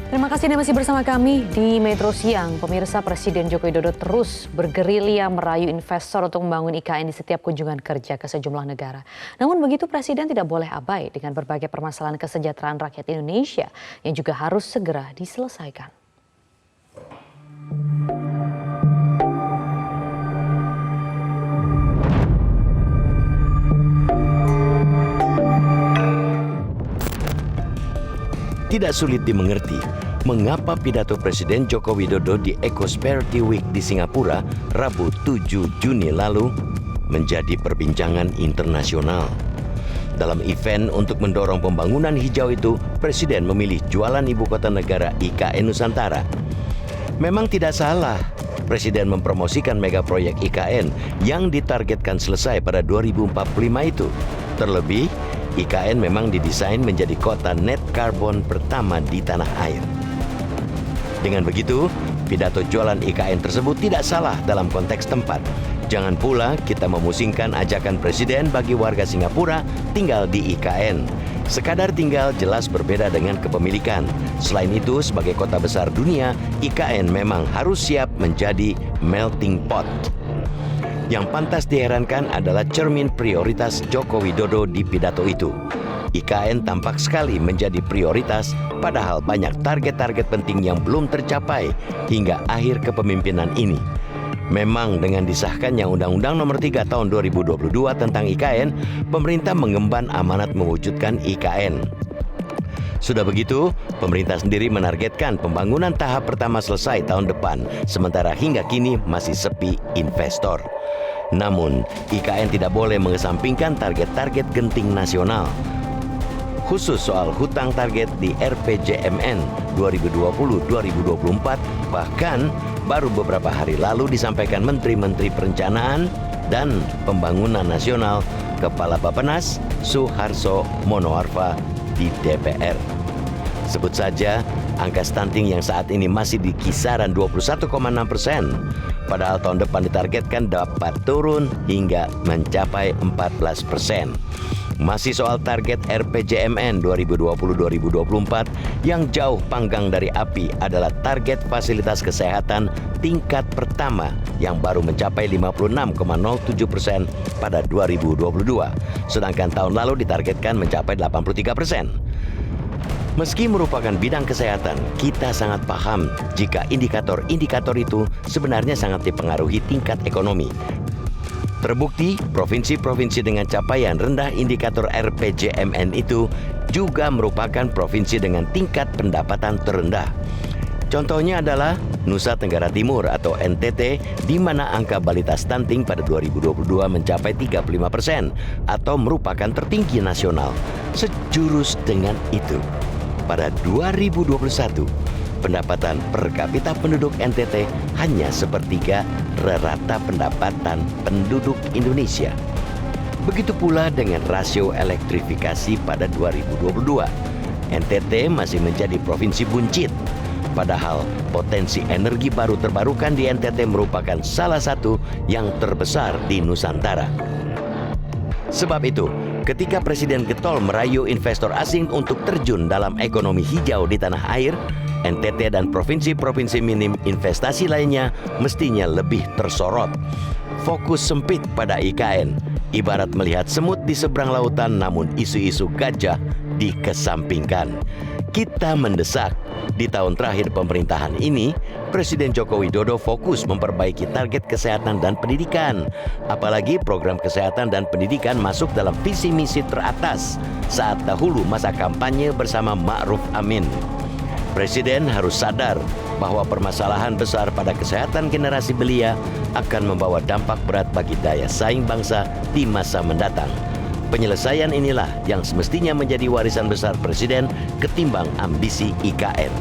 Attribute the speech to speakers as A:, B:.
A: Terima kasih Anda masih bersama kami di Metro Siang. Pemirsa, Presiden Joko Widodo terus bergerilya merayu investor untuk membangun IKN di setiap kunjungan kerja ke sejumlah negara. Namun begitu, Presiden tidak boleh abai dengan berbagai permasalahan kesejahteraan rakyat Indonesia yang juga harus segera diselesaikan.
B: Tidak sulit dimengerti mengapa pidato Presiden Joko Widodo di Ecosperity Week di Singapura Rabu 7 Juni lalu menjadi perbincangan internasional. Dalam event untuk mendorong pembangunan hijau itu, Presiden memilih jualan ibu kota negara IKN Nusantara. Memang tidak salah Presiden mempromosikan mega proyek IKN yang ditargetkan selesai pada 2045 itu. Terlebih, IKN memang didesain menjadi kota net karbon pertama di tanah air. Dengan begitu, pidato jualan IKN tersebut tidak salah dalam konteks tempat. Jangan pula kita memusingkan ajakan Presiden bagi warga Singapura tinggal di IKN. Sekadar tinggal jelas berbeda dengan kepemilikan. Selain itu, sebagai kota besar dunia, IKN memang harus siap menjadi melting pot. Yang pantas diherankan adalah cermin prioritas Joko Widodo di pidato itu. IKN tampak sekali menjadi prioritas, padahal banyak target-target penting yang belum tercapai hingga akhir kepemimpinan ini. Memang dengan disahkannya Undang-Undang Nomor 3 Tahun 2022 tentang IKN, pemerintah mengemban amanat mewujudkan IKN. Sudah begitu, pemerintah sendiri menargetkan pembangunan tahap pertama selesai tahun depan, sementara hingga kini masih sepi investor. Namun, IKN tidak boleh mengesampingkan target-target genting nasional. Khusus soal hutang target di RPJMN 2020-2024, bahkan baru beberapa hari lalu disampaikan Menteri-Menteri Perencanaan dan Pembangunan Nasional Kepala Bappenas Suharso Monoarfa di DPR. Sebut saja angka stunting yang saat ini masih di kisaran 21,6%. Padahal tahun depan ditargetkan dapat turun hingga mencapai 14%. Masih soal target RPJMN 2020-2024 yang jauh panggang dari api adalah target fasilitas kesehatan tingkat pertama yang baru mencapai 56,07% pada 2022. Sedangkan tahun lalu ditargetkan mencapai 83%. Meski merupakan bidang kesehatan, kita sangat paham jika indikator-indikator itu sebenarnya sangat dipengaruhi tingkat ekonomi. Terbukti, provinsi-provinsi dengan capaian rendah indikator RPJMN itu juga merupakan provinsi dengan tingkat pendapatan terendah. Contohnya adalah Nusa Tenggara Timur atau NTT, di mana angka balita stunting pada 2022 mencapai 35% atau merupakan tertinggi nasional. Sejurus dengan itu, pada 2021, pendapatan per kapita penduduk NTT hanya sepertiga rata pendapatan penduduk Indonesia. Begitu pula dengan rasio elektrifikasi pada 2022. NTT masih menjadi provinsi buncit. Padahal potensi energi baru terbarukan di NTT merupakan salah satu yang terbesar di Nusantara. Sebab itu, ketika Presiden getol merayu investor asing untuk terjun dalam ekonomi hijau di tanah air, NTT dan provinsi-provinsi minim investasi lainnya mestinya lebih tersorot. Fokus sempit pada IKN, ibarat melihat semut di seberang lautan namun isu-isu gajah dikesampingkan. Kita mendesak, di tahun terakhir pemerintahan ini, Presiden Joko Widodo fokus memperbaiki target kesehatan dan pendidikan. Apalagi program kesehatan dan pendidikan masuk dalam visi misi teratas saat dahulu masa kampanye bersama Ma'ruf Amin. Presiden harus sadar bahwa permasalahan besar pada kesehatan generasi belia akan membawa dampak berat bagi daya saing bangsa di masa mendatang. Penyelesaian inilah yang semestinya menjadi warisan besar Presiden ketimbang ambisi IKN.